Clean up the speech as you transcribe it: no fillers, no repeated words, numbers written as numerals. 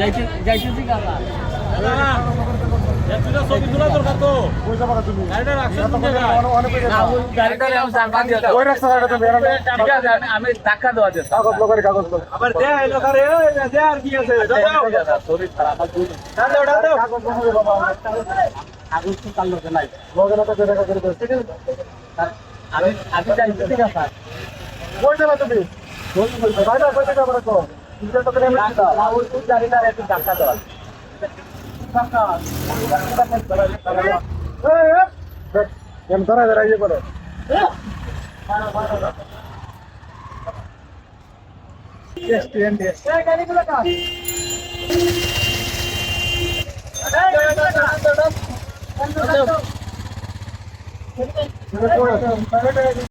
যাইতেছি কাকা ছবি তোলা দরকার তো পয়সা পাকা তুমি গাড়িটা রাখছেন কোন অনেক জায়গায়? না ওই গাড়িটা ওই রাস্তা সাইডে তুমি ঠিক আছে আমি ধাক্কা দেওয়া যেত কাগজ লোকের কাগজ লোক আবার দে এলো কারে দে আর কি আছে দাও শরীর খারাপ দাও দাও কাগজ লোকের বাবা আগুন তো কাল লোকে নাই লোকের তো দেখা করে দাও আমি আমি যাইতেছি কাকা কই যাবে তুমি বাইরে কইতে যাবে তো ইনজেক্ট করে আমি না ওই গাড়িটা একটু ধাক্কা দেওয়া এম ধরা ধরা ইয়ে করে